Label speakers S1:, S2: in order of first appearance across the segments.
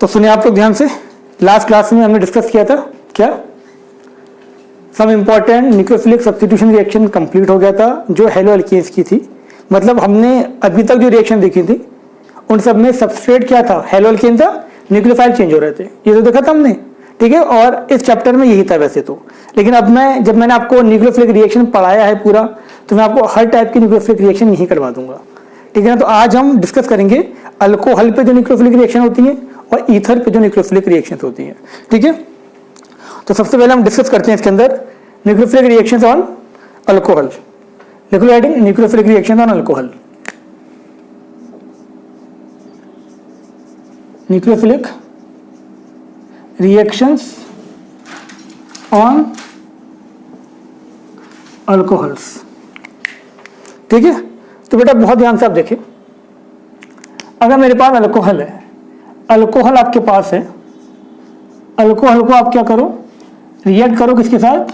S1: तो सुनिए आप लोग ध्यान से, लास्ट क्लास में हमने डिस्कस किया था क्या, some important nucleophilic substitution reaction complete हो गया था जो हेलो एल्केन्स की थी। मतलब हमने अभी तक जो रिएक्शन देखी थी उन सब में सबस्ट्रेट क्या था, हेलो एल्केन था, न्यूक्लियोफाइल चेंज हो रहे थे, ये तो देखा था हमने, ठीक है। और इस चैप्टर में यही था वैसे तो, लेकिन अब जब मैंने आपको न्यूक्लियोफिलिक रिएक्शन पढ़ाया है पूरा, तो मैं आपको हर टाइप की न्यूक्लियोफिलिक रिएक्शन नहीं करवा दूंगा, ठीक है ना। तो आज हम डिस्कस करेंगे अल्कोहल पे जो न्यूक्लियोफिलिक रिएक्शन होती है और ईथर पे जो न्यूक्लियोफिलिक रिएक्शन होती है, ठीक है। तो सबसे पहले हम डिस्कस करते हैं इसके अंदर न्यूक्लियोफिलिक रिएक्शंस ऑन अल्कोहल। लिखो writing, nucleophilic reaction on alcohol. Nucleophilic reactions on alcohols, ठीक है। तो बेटा बहुत ध्यान से आप देखें, अगर मेरे पास अल्कोहल है, अल्कोहल आपके पास है, अल्कोहल को आप क्या करो, रिएक्ट करो किसके साथ,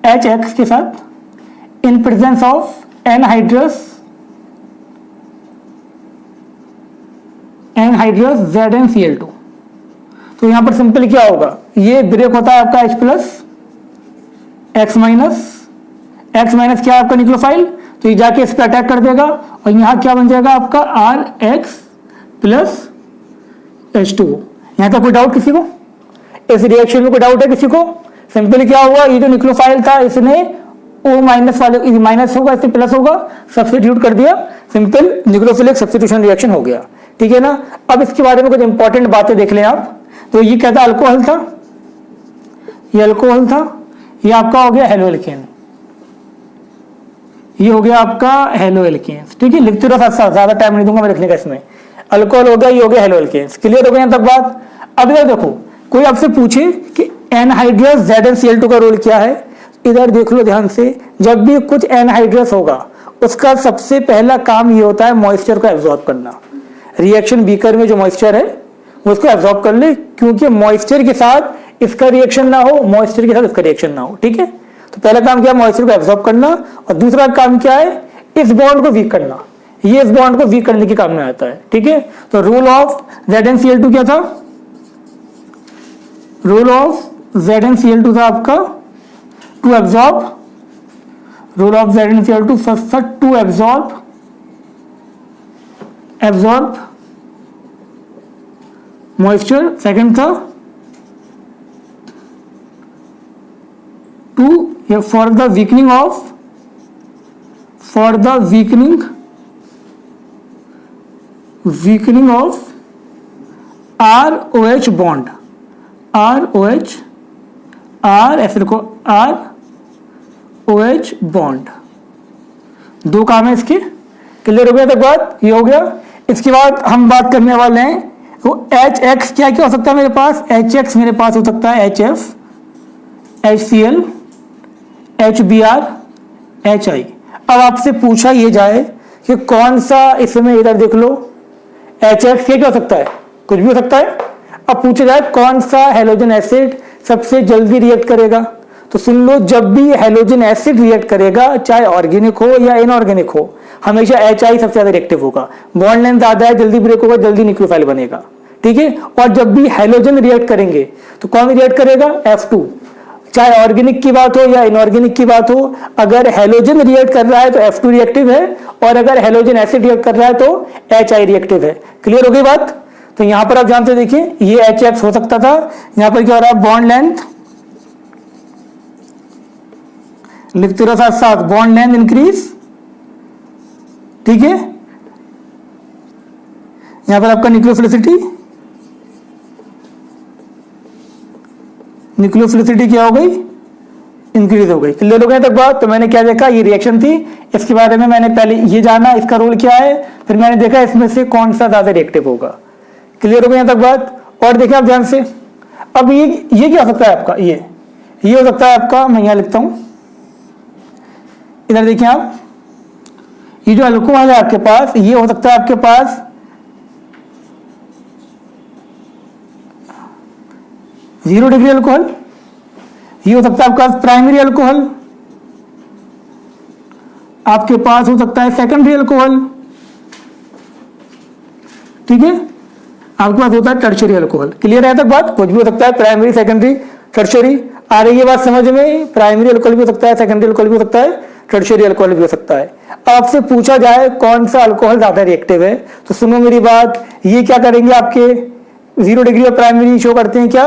S1: HX के साथ, in presence of anhydrous ZnCl2। तो यहां पर सिंपल क्या होगा, ये ब्रेक होता है आपका H प्लस X माइनस क्या है आपका न्यूक्लियोफाइल, तो ये जाके इस पर अटैक कर देगा और यहां क्या बन जाएगा आपका RX प्लस H2। यहां तक कोई डाउट किसी को, इस रिएक्शन में कोई डाउट है किसी को? सिंपली क्या हुआ, ये जो न्यूक्लियोफाइल था इसने O माइनस वाले माइनस होगा, इससे प्लस होगा, सब्स्टिट्यूट कर दिया, सिंपल न्यूक्लियोफिलिक सब्स्टिट्यूशन रिएक्शन हो गया, ठीक है ना। अब इसके बारे में कुछ इंपॉर्टेंट बातें देख लें आप। तो ये क्या था, अल्कोहल था, ये अल्कोहल था, ये आपका हो गया हेलो एल्केन, ये हो गया आपका हेलो एल्केन्स, ठीक है। लिखते रहो साथ साथ, ज्यादा टाइम नहीं दूंगा मैं लिखने का इसमें। अल्कोहल हो गया, ये हो गया हेलो एल्केन्स, क्लियर हो गया तब बात। अब इधर देखो, कोई आपसे पूछे कि एनहाइड्रस ZnCl2 का रोल क्या है, इधर देख लो ध्यान से, जब भी कुछ एनहाइड्रस होगा उसका सबसे पहला काम ये होता है मॉइस्चर को एब्जॉर्ब करना। रिएक्शन बीकर में जो मॉइस्चर है वो उसको एब्जॉर्ब कर ले, क्योंकि मॉइस्चर के साथ इसका रिएक्शन ना हो, मॉइस्चर के साथ इसका रिएक्शन ना हो, ठीक है। तो पहला काम क्या है, मॉइस्चर को एब्जॉर्ब करना, और दूसरा काम क्या है, इस बॉन्ड को वीक करना, ये इस बॉन्ड को वीक करने के काम में आता है, ठीक है। तो रूल ऑफ ZnCl2 क्या था, रूल ऑफ ZnCl2 था आपका to absorb, rule of ZnCl2 first था टू एब्जॉर्ब मॉइस्चर, सेकंड था to for the weakening of ROH bond, ROH ऐसे लिखो ROH बॉन्ड, दो काम है इसके, क्लियर हो गया तक बात, ये हो गया। इसके बाद हम बात करने वाले हैं वो HX क्या क्या हो सकता है मेरे पास, HX मेरे पास हो सकता है HF, HCl, HBr, HI। अब आपसे पूछा ये जाए कि कौन सा, इसमें इधर देख लो, HX क्या हो सकता है, कुछ भी हो सकता है। अब पूछा जाए कौन सा हेलोजन एसिड सबसे जल्दी रिएक्ट करेगा, तो सुन लो, जब भी हेलोजन एसिड रिएक्ट करेगा, चाहे ऑर्गेनिक हो या इनऑर्गेनिक हो, हमेशा HI सबसे ज्यादा रिएक्टिव होगा, बॉन्ड लेंथ ज्यादा है, जल्दी ब्रेक होगा, जल्दी न्यूक्लियोफाइल बनेगा, ठीक है। और जब भी हेलोजन रिएक्ट करेंगे तो कौन रिएक्ट करेगा, F2, चाहे ऑर्गेनिक की बात हो या इनऑर्गेनिक की बात हो, अगर हेलोजन रिएक्ट कर रहा है तो F2 रिएक्टिव है, और अगर हेलोजन एसिड रिएक्ट कर रहा है तो HI रिएक्टिव है, क्लियर हो गई बात। तो यहां पर आप जानते देखिए, ये HX हो सकता था, यहां पर क्या हो रहा है, बॉन्ड लेंथ, लिखते रहो साथ साथ, बॉन्ड लेंथ इंक्रीज, ठीक है। यहां पर आपका न्यूक्लियोफिलिसिटी क्या हो गई, इंक्रीज हो गई, क्लियर हो गया तक बात। तो मैंने क्या देखा, ये रिएक्शन थी, इसके बारे में मैंने पहले ये जाना इसका रोल क्या है, फिर मैंने देखा इसमें से कौन सा ज्यादा रिएक्टिव होगा, क्लियर हो गया तक बात। और देखिए आप ध्यान से, अब ये क्या हो सकता है आपका, ये हो सकता है आपका, मैं यहां लिखता हूं, इधर देखिए आप, ये जो अल्कोहल है आपके पास, ये हो सकता है आपके पास 0 डिग्री अल्कोहल, ये हो सकता है आपके पास प्राइमरी अल्कोहल, आपके पास हो सकता है सेकेंडरी अल्कोहल, ठीक है। आपके पास होता है टर्शरी अल्कोहल। क्लियर है तक बात? कुछ भी हो सकता है, प्राइमरी, सेकेंडरी, टर्शरी। आ रही है बात समझ में? प्राइमरी अल्कोहल भी हो सकता है, सेकेंडरी अल्कोहल भी हो सकता है, टर्शरी अल्कोहल भी हो सकता है। आपसे पूछा जाए कौन सा अल्कोहल ज्यादा रिएक्टिव है, तो सुनो मेरी बात, ये क्या करेंगे आपके 0 डिग्री ऑफ प्राइमरी शो करते हैं क्या?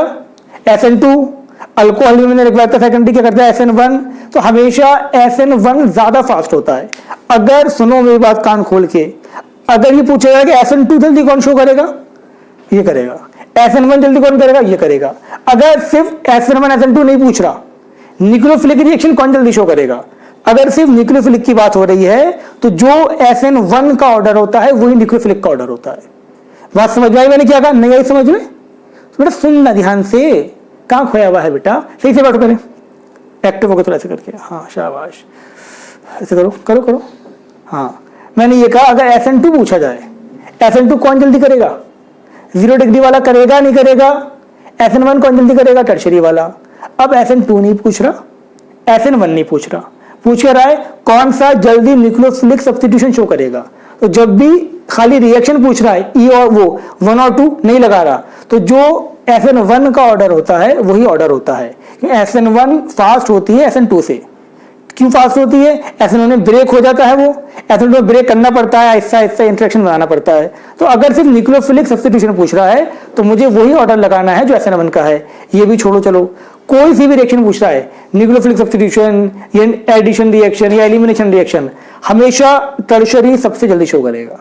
S1: SN2। अल्कोहल भी मैंने लिखवाया था सेकेंडरी क्या करता है? SN1। तो हमेशा SN1 ज्यादा फास्ट होता है। अगर सुनो मेरी बात कान खोल के, अगर ये पूछा जाए कि SN2 जल्दी कौन शो करेगा, ये करेगा। SN1 जल्दी कौन करेगा, ये करेगा। अगर सिर्फ SN1 SN2 नहीं पूछ रहा, न्यूक्लियोफिलिक रिएक्शन कौन जल्दी शो करेगा, अगर सिर्फ न्यूक्लियोफिलिक की बात हो रही है तो जो SN1 का ऑर्डर होता है वही न्यूक्लियोफिलिक का ऑर्डर होता है। बात समझ में आई मैंने क्या कहा? नहीं आई समझ में? तो बेटा सुनना ध्यान से, कहां खोया हुआ है बेटा? सही से बैठो, करें एक्टिव होकर थोड़ा ऐसे करके, हाँ शाबाश, ऐसे करो करो करो। हाँ मैंने ये कहा अगर SN2 पूछा जाए, SN2 कौन जल्दी करेगा? 0 डिग्री वाला करेगा नहीं करेगा? SN1 कौन जल्दी करेगा? टर्शरी वाला। अब SN2 नहीं पूछ रहा, SN1 नहीं पूछ रहा, पूछ रहा है कौन सा जल्दी न्यूक्लियोफिलिक सब्स्टिट्यूशन शो करेगा। तो जब भी खाली रिएक्शन पूछ रहा है, ई और वो 1 और 2 नहीं लगा रहा, तो जो SN1 का ऑर्डर होता है वही ऑर्डर होता है। SN1 फास्ट होती है SN2 से। क्यों फास्ट होती है? SN1 में ब्रेक हो जाता है, वो SN2 में ब्रेक करना पड़ता है, ऐसा ऐसा इंटरेक्शन बनाना पड़ता है। तो अगर सिर्फ न्यूक्लियोफिलिक सब्स्टिट्यूशन पूछ रहा है तो मुझे वही ऑर्डर लगाना है जो SN1 का है। ये भी छोड़ो, चलो कोई सी भी रिएक्शन पूछ रहा है, न्यूक्लियोफिलिक सब्स्टिट्यूशन या एडिशन रिएक्शन या एलिमिनेशन रिएक्शन, हमेशा टर्शरी सबसे जल्दी शो करेगा।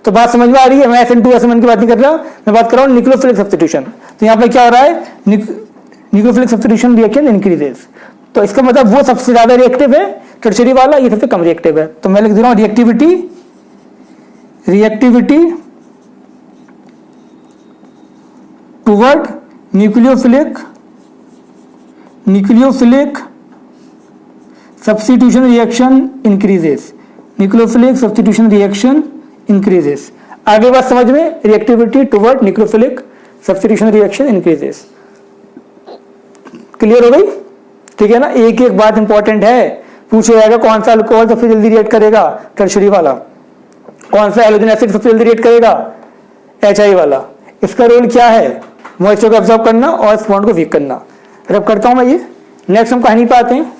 S1: तो बात समझ में आ रही है? मैं SN2 SN1 की बात नहीं कर रहा, मैं बात कर रहा हूँ न्यूक्लियोफिलिक सब्स्टिट्यूशन। तो यहाँ पे क्या हो रहा है? Nucleophilic substitution reaction increases. तो इसका मतलब वो सबसे ज्यादा रिएक्टिव है टर्शरी वाला, ये सबसे कम रिएक्टिव है। तो मैं लिख दे रहा हूं reactivity toward nucleophilic substitution reaction increases. Nucleophilic substitution reaction increases. आगे बात समझ में? Reactivity toward nucleophilic substitution reaction increases. Clear हो गई? ठीक है ना? एक एक बात इंपॉर्टेंट है, पूछा जाएगा कौन सा अल्कोहल सबसे जल्दी रिएक्ट करेगा? टर्शरी वाला। कौन सा हैलोजन एसिड सबसे जल्दी रिएक्ट करेगा? HI वाला। इसका रोल क्या है? मॉइस्चर को एब्जॉर्ब करना और इस बॉन्ड को वीक करना। रब करता हूं मैं ये। नेक्स्ट हम कहानी पे आते हैं।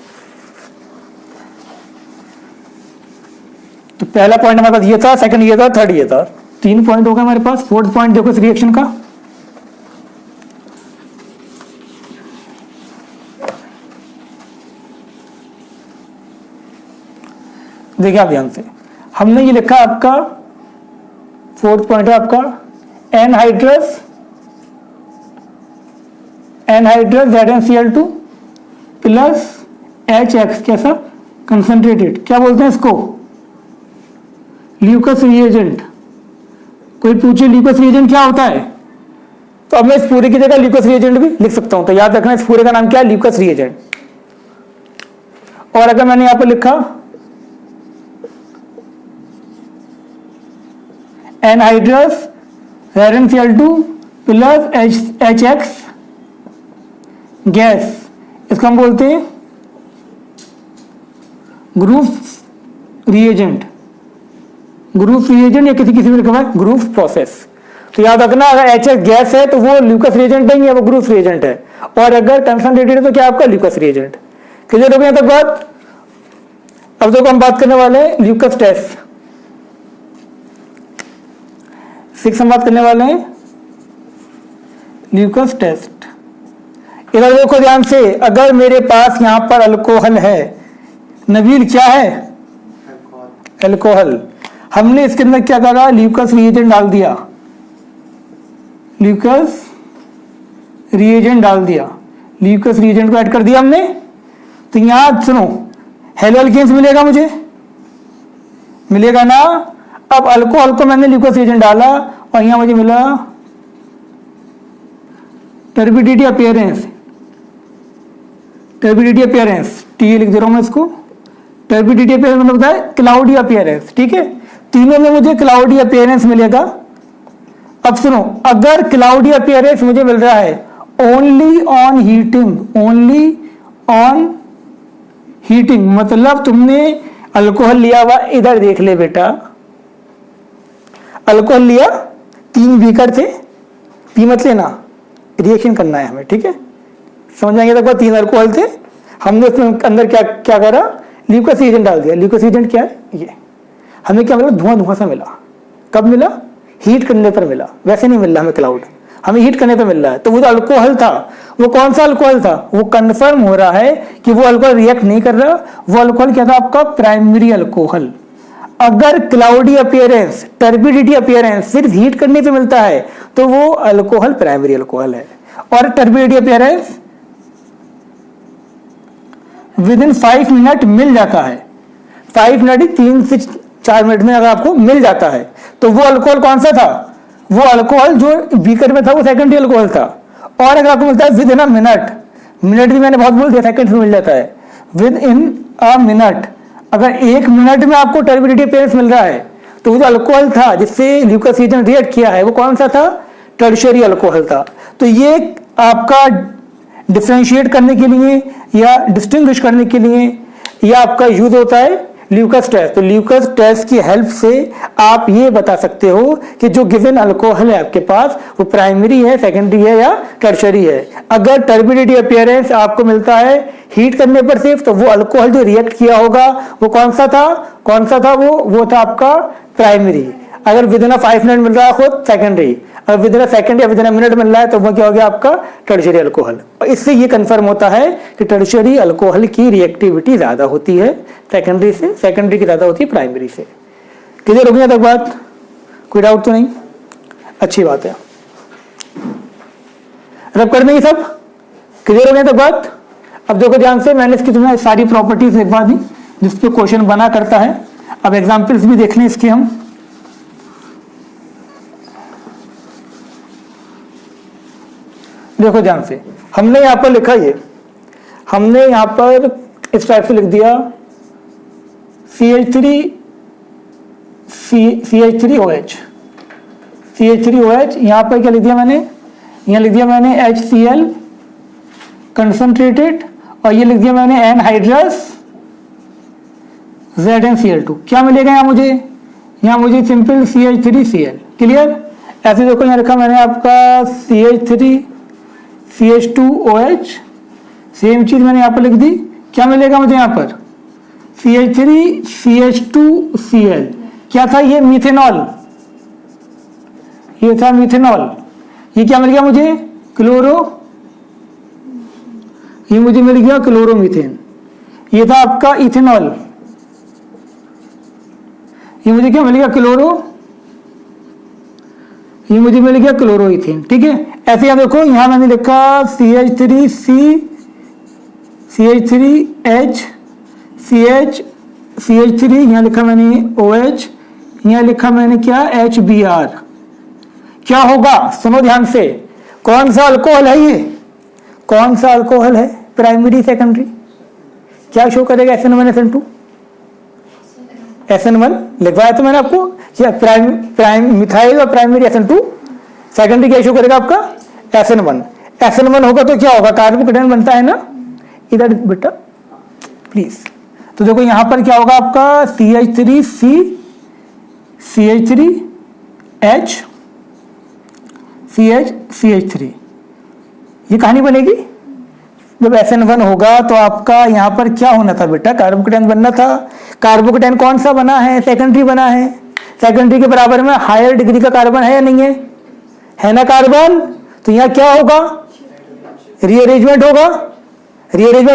S1: तो पहला पॉइंट हमारे पास ये था, सेकंड ये था, थर्ड ये था। 3 पॉइंट हो गए हमारे पास। फोर्थ पॉइंट देखो इस रिएक्शन का। देखिए आप ध्यान से, हमने ये लिखा आपका फोर्थ पॉइंट है आपका एनहाइड्रस ZnCl2 प्लस HX कैसा कंसंट्रेटेड, क्या बोलते हैं इसको? Lucas reagent. कोई पूछे ल्यूकस रिएजेंट क्या होता है, तो अब मैं इस पूरे की जगह ल्यूकस रिएजेंट भी लिख सकता हूं। तो याद रखना इस पूरे का नाम क्या है? Lucas reagent. और अगर मैंने यहां पर लिखा anhydrous ZnCl2 plus HX gas, इसको हम बोलते हैं ग्रुप रिएजेंट या किसी में लिखा हुआ है ग्रुप प्रोसेस। तो याद रखना अगर HX गैस है तो वो ल्यूकस रिएजेंट नहीं है, वो ग्रुप रिएजेंट है। और अगर कंसंट्रेटेड है तो क्या आपका ल्यूकस रिएजेंट। क्लियर हो गया तक बात? अब देखो हम बात करने वाले हैं ल्यूकस टेस्ट। 6 हम बात करने वाले हैं ल्यूकस टेस्ट। इधर देखो ध्यान से, अगर मेरे पास यहां पर अल्कोहल है, नबील क्या है? अल्कोहल। हमने इसके अंदर क्या करा? ल्यूकस रिएजेंट डाल दिया, ल्यूकस रिएजेंट डाल दिया, ल्यूकस रिएजेंट को ऐड कर दिया हमने। तो यहां सुनो, हेलो एल्केन्स मिलेगा, मुझे मिलेगा ना। अब अल्कोहल को मैंने ल्यूकस रिएजेंट डाला और यहां मुझे मिला टर्बिडिटी अपीयरेंस, टी लिख दे रहा हूं मैं इसको। टर्बिडिटी अपीयरेंस मतलब होता है क्लाउडी अपीयरेंस। ठीक है, तीनों में मुझे क्लाउडी अपीयरेंस मिलेगा। अब सुनो, अगर क्लाउडी अपीयरेंस मुझे मिल रहा है ओनली ऑन हीटिंग, मतलब तुमने अल्कोहल लिया हुआ, इधर देख ले बेटा, अल्कोहल लिया, 3 बीकर थे, पी मत लेना, रिएक्शन करना है हमें, ठीक है। समझ आएंगे तक 3 अल्कोहल थे, हमने उसमें अंदर क्या क्या करा, ल्यूकस एजेंट डाल दिया। ल्यूकस एजेंट क्या है, ये हमें क्या मिला, धुआं धुआं सा मिला। कब मिला, हीट करने पर मिला, वैसे नहीं मिल रहा हमें क्लाउड, हमें हीट करने पर मिल रहा है। तो वो जो अल्कोहल था, वो कौन सा अल्कोहल था, वो कंफर्म हो रहा है कि वो अल्कोहल रिएक्ट नहीं कर रहा। वो अल्कोहल क्या था आपका, प्राइमरी अल्कोहल। अगर क्लाउडी अपीयरेंस, टर्बिडिटी अपीयरेंस सिर्फ हीट करने पे मिलता है तो वो अल्कोहल प्राइमरी अल्कोहल है। और turbidity appearance within 5 minute मिल जाता है, 5 मिनट 3 से 4 मिनट में अगर आपको मिल जाता है तो वो अल्कोहल कौन सा था, वो अल्कोहल जो बीकर में था वो सेकेंडरी अल्कोहल था। और अगर आपको मिलता है with in a minute, minute भी मैंने बहुत बोल दिया, सेकंड में मिल जाता है, विद इन अ मिनट, अगर 1 मिनट में आपको टर्बिडिटी अपीयरेंस मिल रहा है तो वो जो अल्कोहल था जिससे ल्यूकस एजेंट रिएक्ट किया है वो कौन सा था, टर्शियरी अल्कोहल था। तो ये आपका डिफरेंशिएट करने के लिए या डिस्टिंग्विश करने के लिए यह आपका यूज होता है ल्यूकस टेस्ट। तो ल्यूकस टेस्ट की हेल्प से आप ये बता सकते हो कि जो गिवन अल्कोहल है आपके पास वो प्राइमरी है, सेकेंडरी है या टर्शियरी है। अगर टर्बिडिटी अपीयरेंस आपको मिलता है हीट करने पर सिर्फ, तो वो अल्कोहल जो रिएक्ट किया होगा वो कौन सा था, वो था आपका प्राइमरी। अगर विद इन 5 मिनट मिल रहा है खुद, सेकेंडरी। अगर विद इन सेकंड या विद इन मिनट मिल रहा है तो वो क्या हो गया आपका, टर्शियरी अल्कोहल। और इससे ये कंफर्म होता है कि टर्शियरी अल्कोहल की रिएक्टिविटी ज्यादा होती है सेकेंडरी से, सेकेंडरी की ज्यादा होती है प्राइमरी से। क्लियर हो गया तक बात, कोई डाउट तो नहीं, अच्छी बात है। रब कर देंगे सब, क्लियर हो गया तक बात। अब देखो ध्यान से, मैंने इसकी तुम्हें सारी प्रॉपर्टीज लिखवा दी जिसपे क्वेश्चन बना करता है। अब एग्जाम्पल्स भी देख लें इसके हम। देखो ध्यान से, हमने यहां पर लिखा, ये हमने यहां पर इस टाइप से लिख दिया CH3OH। यहां पर क्या लिख दिया मैंने, यहां लिख दिया मैंने HCl कंसंट्रेटेड, और ये लिख दिया मैंने एनहाइड्रस ZnCl2। क्या मिलेगा यहाँ मुझे सिंपल CH3Cl। क्लियर। ऐसे देखो यहाँ लिखा मैंने आपका CH2OH, सेम चीज मैंने यहाँ पर लिख दी। क्या मिलेगा मुझे यहाँ पर, CH3CH2Cl। क्या था ये, मीथेनॉल, ये था मीथेनॉल। ये क्या मिल गया मुझे, ये मुझे मिल गया क्लोरोमीथेन। ये था आपका इथेनॉल, ये मुझे क्या मिल गया, ये मुझे मिल गया क्लोरोइथेन। ठीक है। ऐसे आप देखो, यहां मैंने लिखा CH3 यहां लिखा मैंने OH, यहां लिखा मैंने क्या, HBr। क्या होगा, सुनो ध्यान से, कौन सा अल्कोहल है ये, कौन सा अल्कोहल है, प्राइमरी सेकेंडरी, क्या शो करेगा, SN1 SN2, SN1 लिखवाया तो मैंने आपको, क्या प्राइम मिथाइल और प्राइमरी SN2, सेकेंडरी क्या शो करेगा आपका SN1 होगा तो क्या होगा, कार्बोकेटायन बनता है ना, इधर बेटा प्लीज। तो देखो यहां पर क्या होगा आपका CH3 ये कहानी बनेगी। जब SN1 होगा तो आपका यहां पर क्या होना था बेटा, कार्बोकेटायन बनना था। कार्बोकेटायन कौन सा बना है, सेकेंडरी बना है। सेकेंडरी के बराबर में हायर डिग्री का कार्बन है या नहीं है ना कार्बन। तो यहां क्या होगा, रीअरेंजमेंट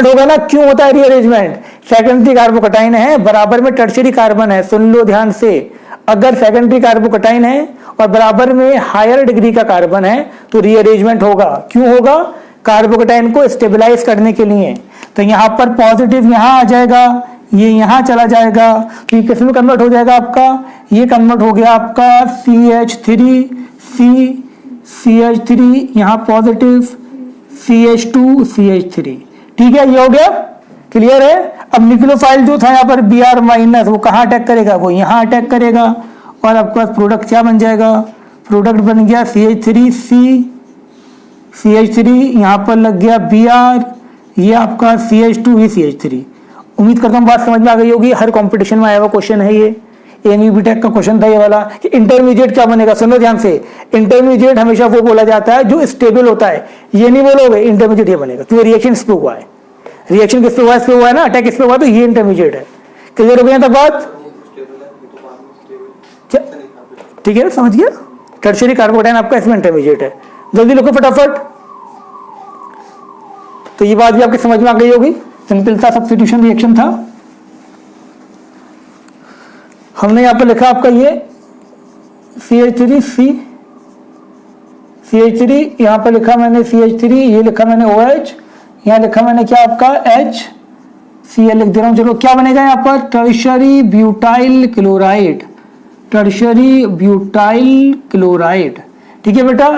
S1: होगा ना। क्यों होता है रीअरेंजमेंट, सेकेंडरी कार्बोकेटायन है, बराबर में टर्शियरी कार्बन है। सुन लो ध्यान से, अगर सेकेंडरी कार्बोकेटायन है और बराबर में हायर डिग्री का कार्बन है तो रीअरेंजमेंट होगा। क्यों होगा, कार्बोकेटायन को स्टेबलाइज करने के लिए। तो यहां पर पॉजिटिव यहां आ जाएगा, ये यहां चला जाएगा, तो ये किस में कन्वर्ट हो जाएगा आपका, ये कन्वर्ट हो गया आपका CH3 यहां पॉजिटिव, CH2CH3। ठीक है, ये हो गया, क्लियर है। अब न्यूक्लियोफाइल जो था यहाँ पर Br माइनस, वो कहाँ अटैक करेगा, वो यहाँ अटैक करेगा, और आपका प्रोडक्ट क्या बन जाएगा, प्रोडक्ट बन गया CH3 यहाँ पर लग गया Br, ये आपका CH2 ही CH3। उम्मीद करता हूँ बात समझ में आ गई होगी, हर कंपटीशन में आया हुआ क्वेश्चन है ये। एमयूबी टेक का क्वेश्चन था ये वाला कि इंटरमीडिएट क्या बनेगा। सुनो ध्यान से, इंटरमीडिएट हमेशा वो बोला जाता है जो स्टेबल होता है, ये नहीं बोलोगे इंटरमीडिएट ये बनेगा, क्योंकि रिएक्शन इस पे हुआ है, रिएक्शन किस पे हुआ है, इस पे हुआ है ना, अटैक इस पे हुआ, तो ये इंटरमीडिएट है। क्लियर हो गया तक बात? क्या ठीक है, समझ गया? टर्शियरी कार्बोकेटायन आपका इसमें इंटरमीडिएट है। जल्दी लिखो फटाफट। तो ये बात भी आपकी समझ में आ गई होगी, सिंपल सा सब्स्टिट्यूशन रिएक्शन था। हमने यहां पर लिखा आपका ये CH3 CH3, यहां पर लिखा मैंने CH3, ये लिखा मैंने OH, यहां लिखा मैंने क्या आपका HCl लिख दे रहा हूं। चलो क्या बनेगा यहां पर, tertiary butyl chloride, tertiary butyl chloride. ठीक है बेटा,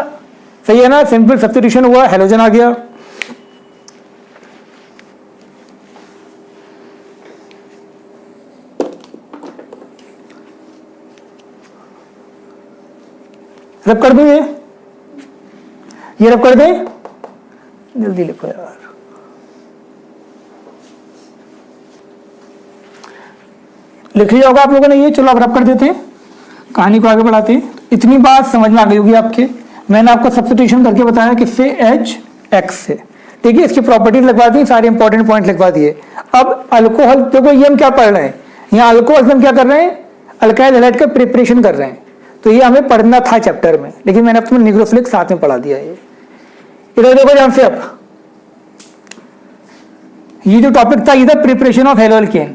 S1: सही है ना, सिंपल सब्स्टिट्यूशन हुआ, हेलोजन आ गया। रब कर दूं ये रब कर दें, जल्दी लिखो यार। लिख लिया होगा आप लोगों ने ये, चलो अब रब कर देते हैं, कहानी को आगे बढ़ाते हैं। इतनी बात समझ में आ गई होगी आपके, मैंने आपको सब्स्टिट्यूशन करके बताया किससे, HX से। ठीक है, इसकी प्रॉपर्टीज लिखवा दी, सारे इंपॉर्टेंट पॉइंट लिखवा दिए। अब अल्कोहल, देखो ये हम क्या पढ़ रहे हैं यहाँ, अल्कोहल से हम क्या कर रहे हैं, अल्काइल हैलाइड का प्रिपरेशन कर रहे हैं, तो ये हमें पढ़ना था चैप्टर में, लेकिन मैंने अब तुम्हें निग्रोफिलिक साथ में पढ़ा दिया। ये इधर देखो ध्यान से, अब ये जो टॉपिक था ये था प्रिपरेशन ऑफ हेलो अल्केन,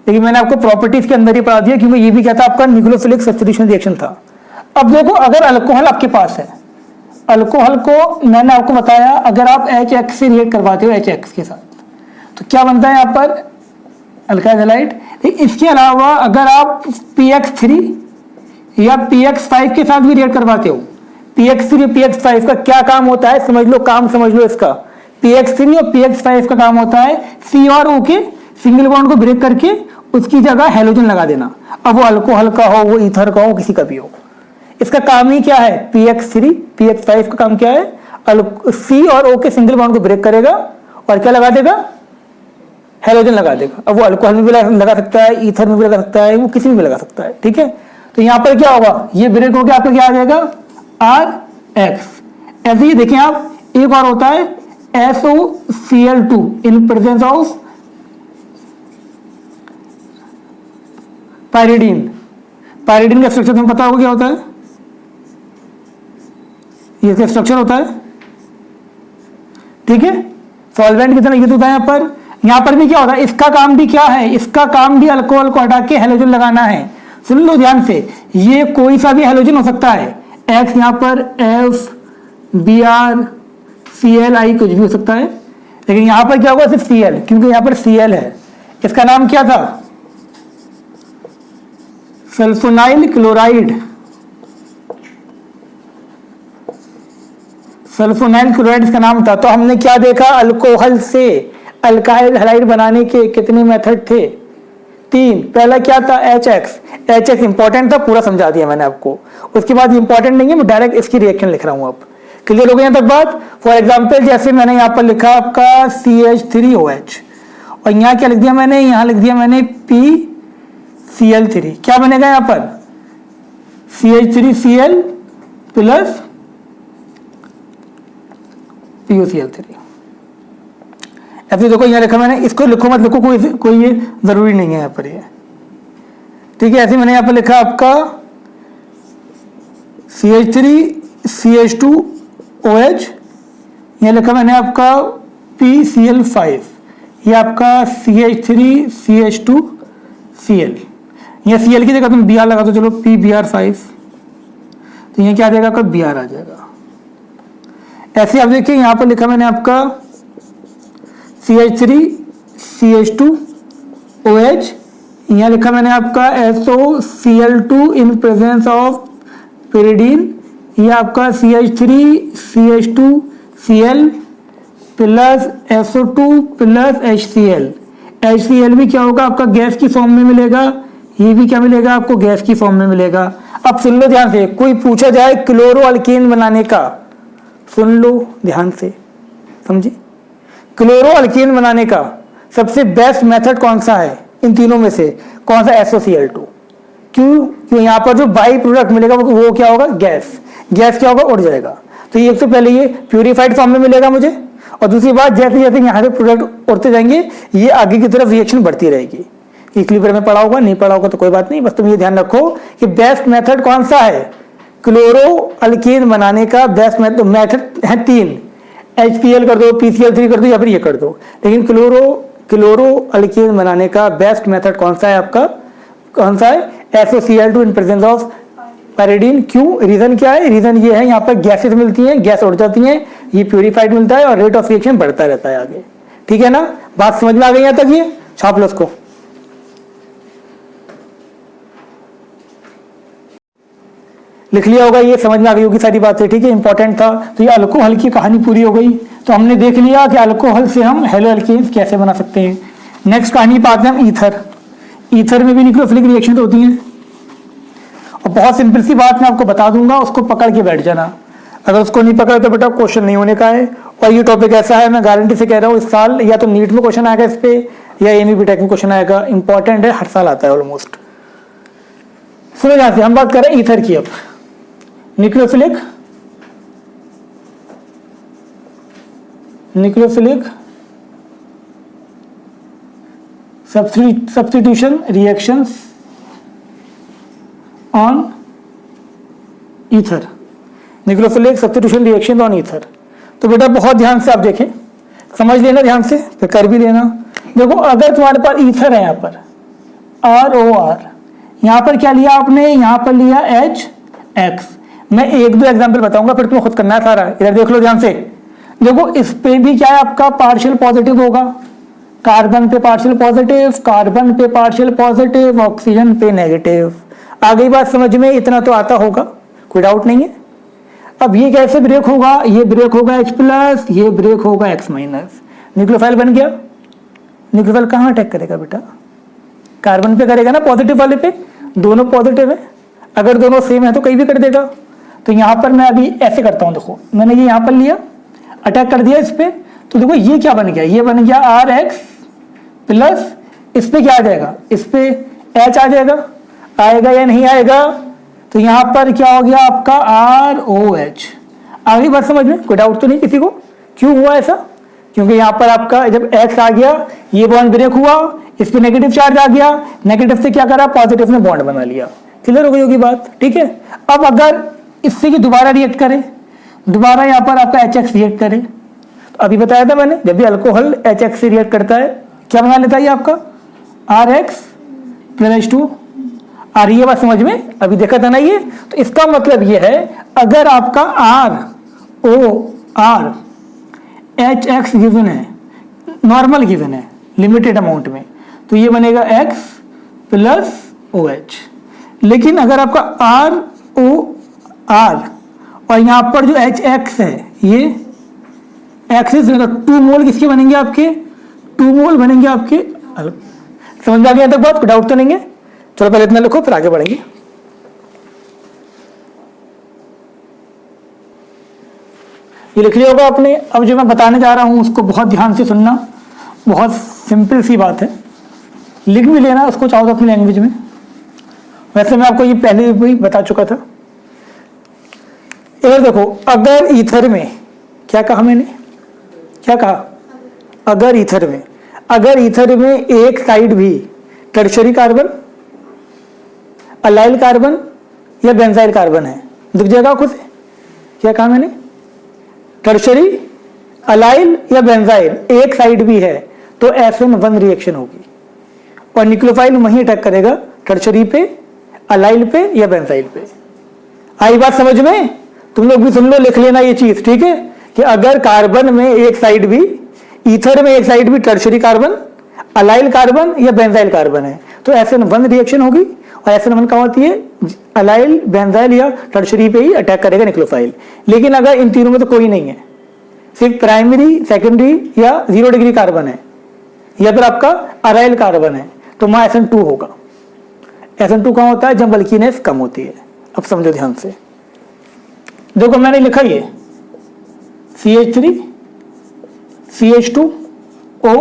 S1: लेकिन मैंने आपको प्रॉपर्टीज के अंदर ही पढ़ा दिया, क्योंकि ये भी क्या था आपका, निग्रोफिलिक सब्स्टिट्यूशन रिएक्शन था। अब देखो, अगर अल्कोहल आपके पास है, अल्कोहल को मैंने आपको बताया अगर आप HX से रिएक्ट करवाते हो HX के साथ, तो क्या बनता है यहाँ पर, अल्काइल हैलाइड। इसके अलावा अगर आप PX3 या PX5 के साथ भी रिएक्ट करवाते हो, PX3 और PX5 का क्या काम होता है समझ लो, काम समझ लो इसका। PX3 और PX5 का काम होता है C और O के सिंगल बॉन्ड को ब्रेक करके उसकी जगह हैलोजन लगा देना, अब वो अल्कोहल का हो, वो ईथर का हो, किसी का भी हो। इसका काम ही क्या है, PX3 PX5 का काम क्या है, C और O के सिंगल बॉन्ड को ब्रेक करेगा और क्या लगा देगा, हैलोजन लगा देगा। अब वो अल्कोहल में भी लगा सकता है, ईथर में भी लगा सकता है, वो किसी में भी लगा सकता है। ठीक है, तो यहां पर क्या होगा, ये ब्रेक होकर आपका क्या आ जाएगा, RX। ऐसे ही देखें आप, एक और होता है SOCl2 in presence of pyridine. Pyridine का स्ट्रक्चर तुम्हें पता होगा क्या होता है, ये क्या स्ट्रक्चर होता है। ठीक है, सॉल्वेंट की तरह ये तो होता है यहां पर भी क्या होता है, इसका काम भी क्या है, इसका काम भी अल्कोहल को हटा के हैलोजन लगाना है। सुन लो ध्यान से, ये कोई सा भी हैलोजन हो सकता है, X यहां पर F Br Cl कुछ भी हो सकता है, लेकिन यहां पर क्या होगा, सिर्फ Cl, क्योंकि यहां पर Cl है। इसका नाम क्या था, सल्फोनाइल क्लोराइड। सल्फोनाइल क्लोराइड इसका नाम था। तो हमने क्या देखा, अल्कोहल से अल्काइल हैलाइड बनाने के कितने मेथड थे, 3। पहला क्या था, HX इंपॉर्टेंट था, पूरा समझा दिया मैंने आपको। उसके बाद इंपॉर्टेंट नहीं है, मैं डायरेक्ट इसकी रिएक्शन लिख रहा हूं। अब क्लियर हो गया तक बात। फॉर एग्जांपल जैसे मैंने यहां पर लिखा आपका CH3OH, और यहां क्या लिख दिया मैंने, यहां लिख दिया मैंने PCl3। क्या बनेगा यहां पर, CH3Cl प्लस PuCl3। ऐसे देखो यहाँ लिखा मैंने, इसको लिखो मत लिखो, कोई ये जरूरी नहीं है यहाँ पर ये। ठीक है, ऐसे मैंने यहाँ पर लिखा आपका CH3CH2OH, यहाँ लिखा मैंने आपका PCl5, ये आपका CH3CH2Cl। यहाँ Cl की जगह तुम Br लगा दो, चलो PBr5, तो यहाँ क्या आ जाएगा आपका, Br आ जाएगा। ऐसे आप देखिए यहाँ पर लिखा मैंने आपका CH3CH2OH, यहाँ लिखा मैंने आपका SOCl2 in presence of pyridine, ये आपका CH3CH2Cl plus SO2 plus HCl। HCl भी क्या होगा आपका, गैस की फॉर्म में मिलेगा, ये भी क्या मिलेगा आपको, गैस की फॉर्म में मिलेगा। अब सुन लो ध्यान से, कोई पूछा जाए क्लोरो अल्केन बनाने का, सुन लो ध्यान से, समझे, क्लोरो अल्केन बनाने का सबसे बेस्ट मेथड कौन सा है इन तीनों में से, कौन सा, SOCl2। क्यों यहाँ पर जो बाई प्रोडक्ट मिलेगा वो क्या होगा, गैस। गैस क्या होगा, उड़ जाएगा। तो एक तो पहले ये प्यूरिफाइड फॉर्म में मिलेगा मुझे, और दूसरी बात जैसे जैसे यहाँ से प्रोडक्ट उड़ते जाएंगे ये आगे की तरफ रिएक्शन बढ़ती रहेगी। इक्विलिब्रियम में पढ़ा होगा, नहीं पढ़ा होगा तो कोई बात नहीं, बस तुम ये ध्यान रखो कि बेस्ट मेथड कौन सा है, क्लोरो अल्केन बनाने का बेस्ट मेथड है 3, HCl कर दो, PCl3 कर दो, या फिर ये कर दो। लेकिन क्लोरो अल्केन बनाने का बेस्ट मेथड कौन सा है आपका, कौन सा है, SOCl2 इन प्रेजेंस ऑफ पैरिडीन। क्यों, रीजन क्या है, रीजन ये है यहाँ पर गैसेस मिलती हैं, गैस उड़ जाती हैं, ये प्यूरिफाइड मिलता है और रेट ऑफ रिएक्शन बढ़ता रहता है आगे। ठीक है ना, बात समझ में आ गई यहाँ तक, ये छाप लो उसको। लिख लिया होगा, ये समझ में आ गई होगी सारी बातें। ठीक है, इंपॉर्टेंट था। तो ये अल्कोहल की कहानी पूरी हो गई। तो हमने देख लिया कि अल्कोहल से हम हेलो एल्केन्स कैसे बना सकते हैं। नेक्स्ट कहानी पे आते हैं हम ईथर। ईथर में भी न्यूक्लियोफिलिक रिएक्शन होती हैं, और बहुत सिंपल सी बात मैं आपको बता दूंगा, उसको पकड़ के बैठ जाना। अगर उसको नहीं पकड़ा तो बेटा क्वेश्चन नहीं होने का है। और ये टॉपिक ऐसा है, मैं गारंटी से कह रहा हूँ, इस साल या तो नीट में क्वेश्चन आएगा इस पे, या एमईबी टेक में क्वेश्चन आएगा। इंपॉर्टेंट है, हर साल आता है ऑलमोस्ट। सुनो यहाँ से हम बात करें ईथर की। अब nucleophilic substitution reactions on ether, nucleophilic substitution reaction on ether. तो बेटा बहुत ध्यान से आप देखें, समझ लेना ध्यान से, फिर कर भी लेना। देखो अगर तुम्हारे पास ईथर है, यहाँ पर ROR, यहाँ पर क्या लिया आपने, यहाँ पर लिया HX। मैं एक दो एग्जांपल बताऊंगा, फिर तुम्हें खुद करना है सारा। इधर देख लो ध्यान से। देखो इस पे भी क्या है आपका, पार्शियल पॉजिटिव होगा, कार्बन पे पार्शियल पॉजिटिव, कार्बन पे पार्शियल पॉजिटिव, ऑक्सीजन पे नेगेटिव। आ गई बात समझ में, इतना तो आता होगा, कोई डाउट नहीं है। अब ये कैसे ब्रेक होगा, ये ब्रेक होगा H+, ये ब्रेक होगा X-। न्यूक्लियोफाइल बन गया। न्यूक्लियोफाइल कहाँ अटैक करेगा बेटा, कार्बन पे करेगा ना, पॉजिटिव वाले पे। दोनों पॉजिटिव है, अगर दोनों सेम है तो कहीं भी कर देगा। तो यहाँ पर मैं अभी ऐसे करता हूँ, देखो मैंने ये यहाँ पर लिया, अटैक कर दिया इस पे, तो देखो ये क्या बन गया, ये बन गया RX+, इस पे क्या आ जाएगा, इस पे H आ जाएगा, आएगा या नहीं आएगा। तो यहाँ पर क्या हो गया आपका ROH। आगे बात समझ में, कोई डाउट तो नहीं किसी को। क्यों हुआ ऐसा, क्योंकि यहाँ पर आपका जब X आ गया, ये बॉन्ड ब्रेक हुआ, इस पे नेगेटिव चार्ज आ गया, नेगेटिव से क्या करा, पॉजिटिव ने बॉन्ड बना लिया। क्लियर हो गई होगी बात। ठीक है, अब अगर इससे कि दोबारा रिएक्ट करे, दोबारा यहाँ पर आपका HX रिएक्ट करे, तो अभी बताया था मैंने, जब भी अल्कोहल HX से रिएक्ट करता है क्या बना लेता है आपका RX+H2। आ रही है बात समझ में, अभी देखा था ना ये। तो इसका मतलब ये है, अगर आपका ROR HX गिवन है, नॉर्मल गिवन है लिमिटेड अमाउंट में, तो ये बनेगा X+OH। लेकिन अगर आपका ROR और यहाँ पर जो HX है, ये एक्सिस 2 मोल किसके बनेंगे आपके, 2 मोल बनेंगे आपके। समझ में आ गया तक बात, डाउट तो नहीं है। चलो पहले इतना लिखो, फिर आगे बढ़ेंगे। ये लिख लिया होगा आपने। अब जो मैं बताने जा रहा हूं उसको बहुत ध्यान से सुनना, बहुत सिंपल सी बात है, लिख भी लेना उसको चाहो तो अपनी लैंग्वेज में। वैसे मैं आपको ये पहले भी बता चुका था। इधर देखो, अगर ईथर में क्या कहा मैंने, क्या कहा, अगर ईथर में एक साइड भी टर्शरी कार्बन, अलाइल कार्बन या बेंजाइल कार्बन है, दिख जाएगा खुद से। क्या कहा मैंने, टर्शरी, अलाइल या बेंजाइल एक साइड भी है तो SN1 रिएक्शन होगी, और न्यूक्लियोफाइल वहीं अटैक करेगा, टर्शरी पे, अलाइल पे या बेंजाइल पे। आई बात समझ में, तुम लोग भी सुन लो, लिख लेना ये चीज। ठीक है, कि अगर कार्बन में एक साइड भी, ईथर में एक साइड भी टर्शरी कार्बन, अलाइल कार्बन या बेंजाइल कार्बन है तो SN1 रिएक्शन होगी। और SN1 कहाँ होती है, अलाइल, बेंजाइल या टर्शरी पे ही अटैक करेगा न्यूक्लियोफाइल। लेकिन अगर इन तीनों में तो कोई नहीं है, सिर्फ प्राइमरी, सेकेंडरी या 0 डिग्री कार्बन है, या फिर आपका अराइल कार्बन है, तो वहां SN2 होगा। SN2 कहाँ होता है, जब अल्कीनेस कम होती है। अब समझो ध्यान से, देखो मैंने लिखा ये CH3 CH2O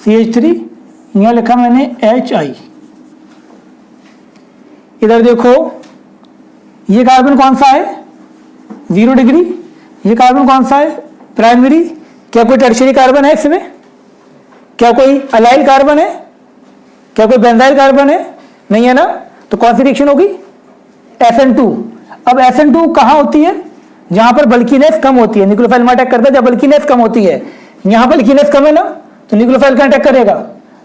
S1: CH3, यहां लिखा मैंने HI, इधर देखो, ये कार्बन कौन सा है, 0 डिग्री। ये कार्बन कौन सा है, प्राइमरी। क्या कोई टर्शियरी कार्बन है इसमें, क्या कोई अलाइल कार्बन है, क्या कोई बेंजाइल कार्बन है, नहीं है ना। तो कौन सी रिएक्शन होगी, SN2। अब SN2 कहां होती है, जहां पर बल्कीनेस कम होती है, न्यूक्लियोफाइल में अटैक करता है जब बल्कीनेस कम होती है। यहां बल्कीनेस कम है ना, तो न्यूक्लियोफाइल का अटैक करेगा।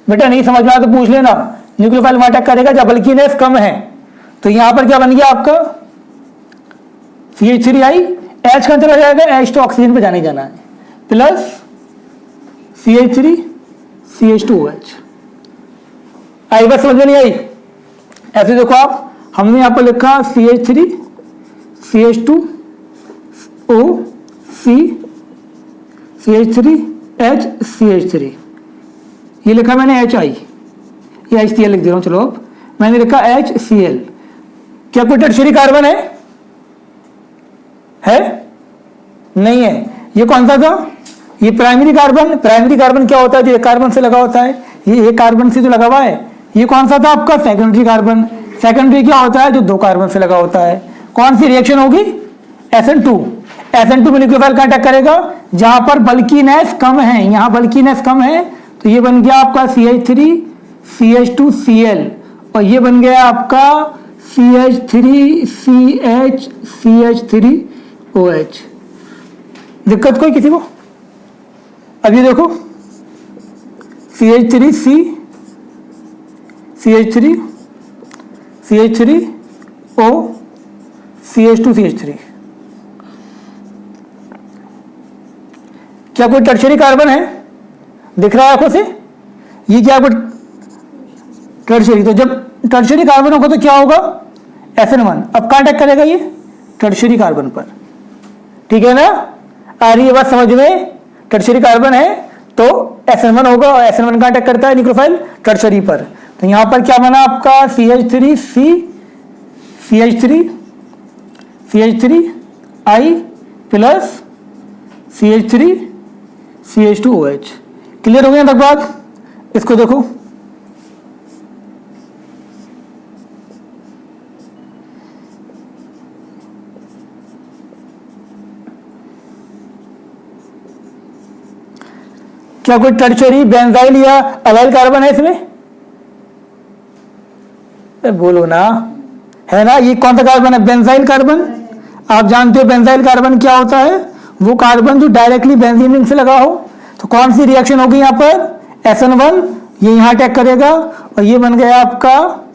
S1: बेटा नहीं समझ में आया तो पूछ लेना, न्यूक्लियोफाइल में अटैक करेगा जब बल्कीनेस कम है। तो यहां पर क्या बन गया आपका CH3I, H कहां चला जाएगा, H तो ऑक्सीजन पे जाने जाना है, प्लस CH3 CH2OH। आई बात समझ में नहीं आई। ऐसे देखो आप, हमने यहां पर लिखा CH3 CH2O C CH3H CH3, ये लिखा मैंने HI, ये HCl लिख दे रहा हूं। चलो अब मैंने लिखा HCl। क्या कोई टर्शियरी कार्बन है नहीं है। ये कौन सा था, ये प्राइमरी कार्बन। प्राइमरी कार्बन क्या होता है, जो एक कार्बन से लगा होता है, ये एक कार्बन से जो लगा हुआ है। ये कौन सा था आपका, सेकेंडरी कार्बन। सेकेंडरी क्या होता है, जो 2 कार्बन से लगा होता है। कौन सी रिएक्शन होगी, SN2। SN2 में न्यूक्लियोफाइल का अटैक करेगा जहां पर बल्कीनेस कम है, यहां बल्कीनेस कम है। तो ये बन गया आपका CH3 CH2Cl, और ये बन गया आपका CH3CH CH3OH। दिक्कत कोई किसी को। अब ये देखो, CH3C CH3 CH3O CH2 CH3। क्या कोई टर्शियरी कार्बन है, दिख रहा है आंखों से, ये क्या कोई टर्शियरी। तो जब टर्शियरी कार्बन होगा तो क्या होगा, SN1। अब कहां अटैक करेगा, ये टर्शियरी कार्बन पर, ठीक है ना। आ रही है बात समझ में, टर्शियरी कार्बन है तो SN1 होगा, और SN1 का अटैक करता है न्यूक्लियोफाइल टर्शियरी पर। तो यहां पर क्या बना आपका CH3C CH3I plus CH3 CH2OH। Clear हो गया तक बात। इसको देखो, क्या कोई टर्शियरी बेंजाइल या अलाइल कार्बन है इसमें, बोलो ना, है ना। ये कौन सा कार्बन है, बेंजाइल कार्बन। आप जानते हो बेंजाइल कार्बन क्या होता है, वो कार्बन जो डायरेक्टली बेंजीन रिंग से लगा हो। तो कौन सी रिएक्शन होगी यहां पर, SN1, ये यहां अटैक करेगा, और ये बन गया आपका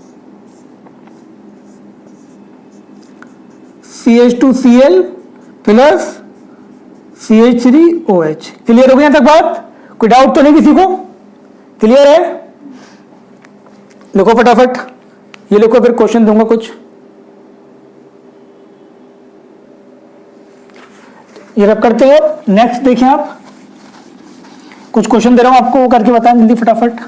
S1: CH2Cl प्लस CH3OH। क्लियर हो गया तक बात, कोई डाउट तो नहीं किसी को, क्लियर है। लिखो फटाफट, ये लिखो, फिर क्वेश्चन दूंगा कुछ। ये रब करते हो। नेक्स्ट देखिए, आप कुछ क्वेश्चन दे रहा हूं आपको, वो करके बताएं जल्दी फटाफट।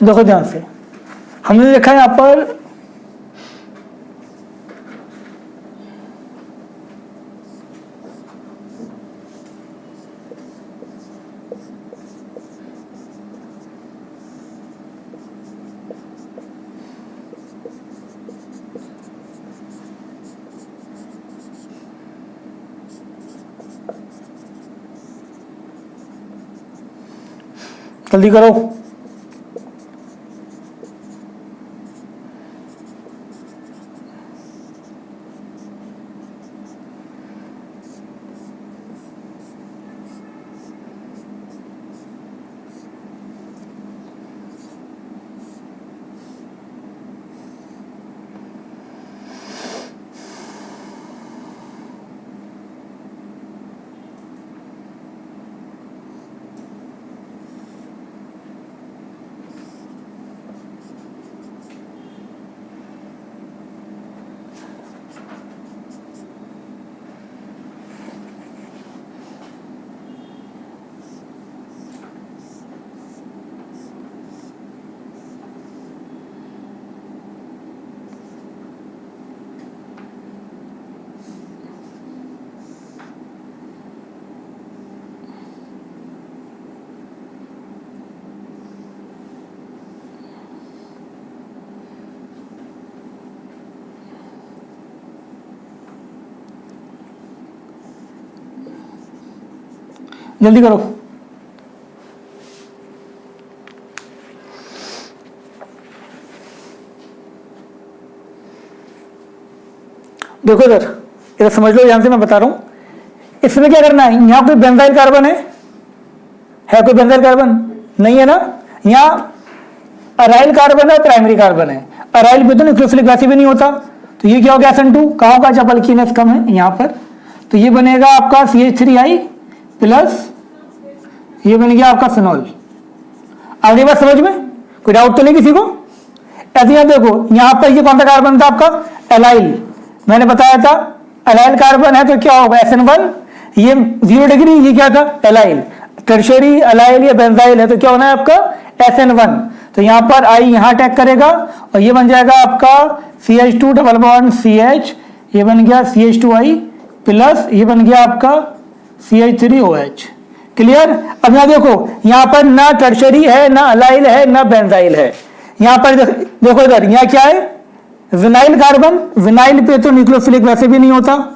S1: देखो ध्यान से, हमने देखा यहां पर जल्दी करो। जल्दी करो। देखो इधर समझ लो, ध्यान से मैं बता रहा हूं। इसमें क्या करना है, यहां कोई बेंजाइल कार्बन है कोई बेंजाइल कार्बन नहीं है ना। यहां अराइल कार्बन है, प्राइमरी कार्बन है। अराइल पे तो न्यूक्लियोफिलिक वैसे भी नहीं होता, तो ये क्या हो गया SN2। कहाँ होगा जब अल्कीनेस कम है यहां पर, तो ये बनेगा आपका CH3I प्लस ये बन गया आपका फिनॉल। आगे बात समझ में, कोई डाउट तो नहीं किसी को। ऐसे यहां देखो, यहां पर ये कौन सा कार्बन था आपका, एलाइल। मैंने बताया था एलाइल कार्बन है तो क्या होगा SN1, ये 0 डिग्री, ये क्या था एलाइल। टर्शियरी एलाइल या बेंजाइल है तो क्या होना है आपका SN1। तो यहां पर I यहां अटैक करेगा और ये बन जाएगा आपका CH2 डबल बॉन्ड CH, ये बन गया CH2I प्लस ये बन गया आपका CH3OH। क्लियर। अब यहां देखो, यहां पर ना टर्शियरी है, ना अलाइल है, ना बेंजाइल है। यहां पर देखो इधर, यहां क्या है विनाइल कार्बन। विनाइल पे तो न्यूक्लियोफिलिक वैसे भी नहीं होता।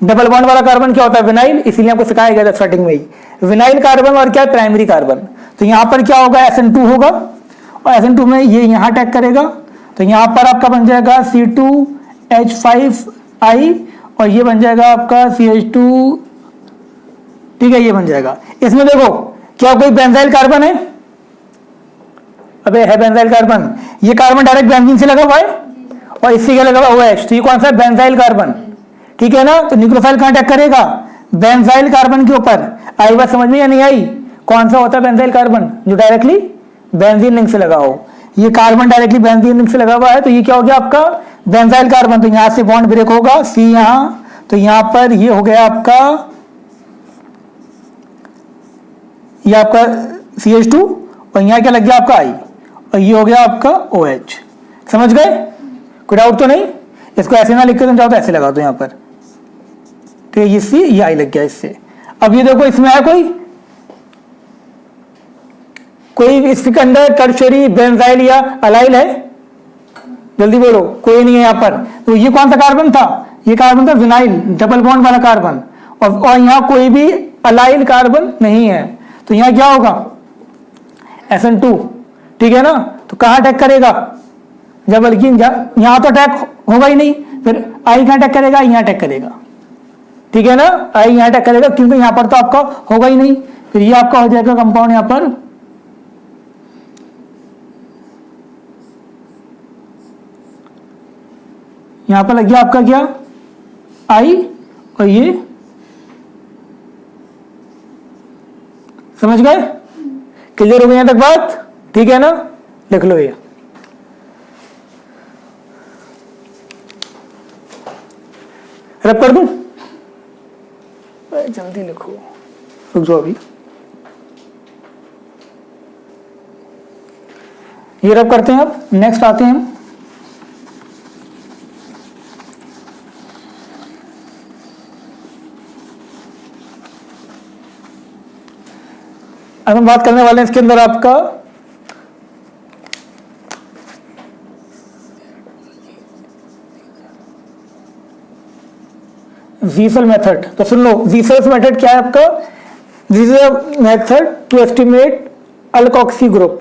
S1: डबल बॉन्ड वाला कार्बन क्या होता है विनाइल, इसीलिए आपको सिखाया गया था स्टार्टिंग में ही। विनाइल कार्बन और क्या है प्राइमरी कार्बन। तो यहां पर क्या होगा SN2 होगा और SN2 में ये यहां अटैक करेगा, तो यहां पर आपका बन जाएगा C2H5I और ये बन जाएगा आपका CH2, ठीक है, ये बन जाएगा। इसमें देखो क्या कोई बेंजाइल कार्बन है, अबे है बेंजाइल कार्बन। ये कार्बन डायरेक्ट बेंजीन से लगा हुआ है और इससे क्या लगा हुआ OH, तो ये कौन सा बेंजाइल कार्बन, ठीक है ना। तो न्यूक्लियोफाइल कहां अटैक करेगा, बेंजाइल कार्बन के ऊपर। आई बात समझ में या नहीं आई। कौन सा होता है बेंजाइल कार्बन, जो डायरेक्टली बेंजीन लिंक से लगा हो। ये कार्बन डायरेक्टली बेंजीन लिंक से लगा हुआ है, तो ये क्या हो गया आपका बेंजाइल कार्बन। तो यहां से बॉन्ड ब्रेक होगा C यहां, तो यहां पर ये हो गया आपका, ये आपका CH2 और यहां क्या लग गया आपका I और ये हो गया आपका OH। समझ गए, कोई डाउट तो नहीं। इसको ऐसे ना लिख के तुम चाहो तो ऐसे लगा दो यहां पर, ठीक है। ये C ये I लग गया इससे। अब ये देखो इसमें है कोई इसके अंदर टर्शियरी बेंजाइल या अलाइल है, जल्दी बोलो। कोई नहीं है यहां पर। तो ये कौन सा कार्बन था, ये कार्बन था विनाइल डबल बॉन्ड वाला कार्बन और यहां कोई भी अलाइल कार्बन नहीं है। तो यहां क्या होगा SN2, ठीक है ना। तो कहां अटैक करेगा, जब अल्कीन यहां तो अटैक होगा ही नहीं, फिर I कहां अटैक करेगा, यहां अटैक करेगा, ठीक है ना। I यहां अटैक करेगा क्योंकि यहां पर तो आपका होगा ही नहीं। फिर ये आपका हो जाएगा कंपाउंड यहां पर लग गया आपका क्या I और ये, समझ गए, क्लियर हो गई यहां तक बात, ठीक है ना। लिख लो ये, रब कर दूं, जल्दी लिखो, रुक जाओ अभी। ये रब करते हैं। अब नेक्स्ट आते हैं हम अब हम बात करने वाले हैं इसके अंदर आपका वीसल मेथड। तो सुन लो, वीसल्स मेथड क्या है आपका, this is a method to estimate alkoxy group.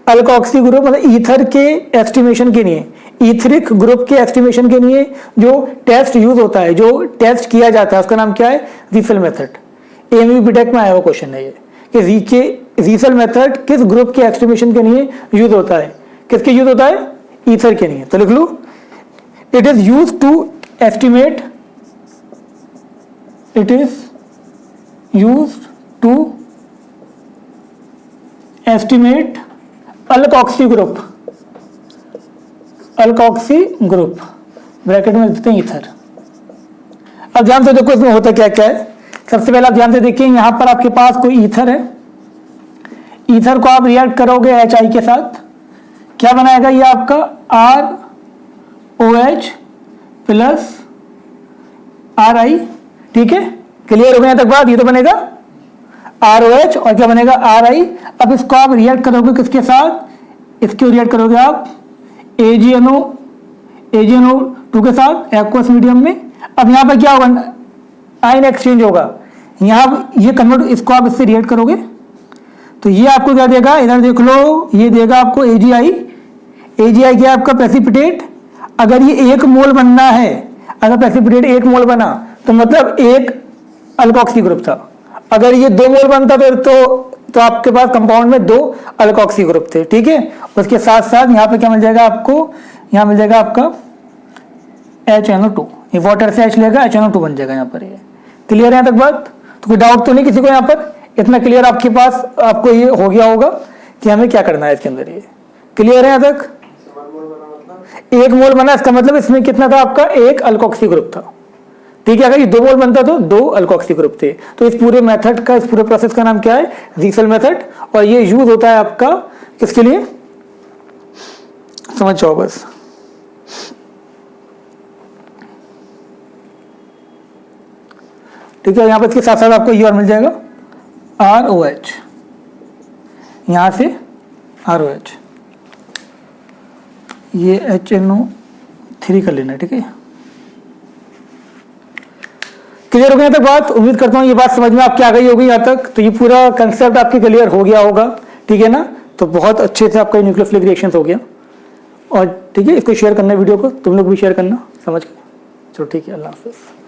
S1: Alkoxy group मतलब ईथर के एस्टिमेशन के लिए, ईथरिक ग्रुप के एस्टिमेशन के लिए जो टेस्ट यूज होता है, जो टेस्ट किया जाता है, उसका नाम क्या है, वीसल मेथड। AMVBTEC में आया हुआ क्वेश्चन है ये कि वीसल मेथड किस ग्रुप के एस्टिमेशन के लिए यूज होता है, किसके यूज होता है, ईथर के लिए। तो लिख लो, it is use to estimate, it is used to estimate alkoxy group, bracket में लिखते हैं ईथर। अब ध्यान से देखो इसमें होता क्या क्या है। सबसे पहले आप ध्यान से देखिए, यहां पर आपके पास कोई ईथर है, ईथर को आप रिएक्ट करोगे HI के साथ, क्या बनाएगा ये आपका ROH प्लस RI, ठीक है। क्लियर हो गया तक बात, ये तो बनेगा ROH और क्या बनेगा RI। अब इसको आप रिएक्ट करोगे किसके साथ, इसको रिएक्ट करोगे आप AgNO2 के साथ एक्वस मीडियम में। अब यहां पर क्या होगा, आयन एक्सचेंज होगा, यहाँ ये कन्वर्ट, इसको आप इससे रिएक्ट करोगे तो ये आपको क्या देगा, इधर देख लो, ये देगा आपको AgI। AgI क्या है आपका प्रेसिपिटेट। अगर ये 1 मोल बनना है, अगर प्रेसिपिटेट 1 मोल बना तो मतलब 1 अल्कोक्सी ग्रुप था। अगर ये 2 मोल बनता तो आपके पास कंपाउंड में 2 अल्कोक्सी ग्रुप थे, ठीक है। उसके साथ साथ यहाँ पे क्या मिल जाएगा आपको, यहाँ मिल जाएगा आपका HNO2, ये वाटर से H लेगा HNO2 बन जाएगा यहाँ पर। ये क्लियर है यहाँ तक बात? तो कोई डाउट तो नहीं किसी को यहाँ पर? इतना क्लियर आपके पास, आपको ये हो गया होगा कि हमें क्या करना है इसके अंदर। ये क्लियर है यहाँ तक? 1 मोल बना, इसका मतलब इसमें कितना था आपका, 1 अल्कोक्सी ग्रुप था, ठीक है। अगर ये 2 मोल बनता तो 2 अल्कोक्सी ग्रुप थे। तो इस पूरे मेथड का, इस पूरे प्रोसेस का नाम क्या है, रीसेल मेथड। और ये यूज होता है आपका किसके लिए, समझ जाओ बस। ठीक है, यहां पर इसके साथ साथ आपको ये और मिल जाएगा ROH, यहां से ROH, ये HNO3 कर लेना, ठीक है। क्लियर हो गया तक बात? उम्मीद करता हूँ ये बात समझ में आपकी आ गई होगी यहाँ तक। तो ये पूरा कंसेप्ट आपके क्लियर हो गया होगा, ठीक है ना। तो बहुत अच्छे से आपका न्यूक्लियोफिलिक रिएक्शन हो गया। और ठीक है, इसको शेयर करना वीडियो को, तुम लोग भी शेयर करना, समझ गए? चलो ठीक है, अल्लाह हाफिज़।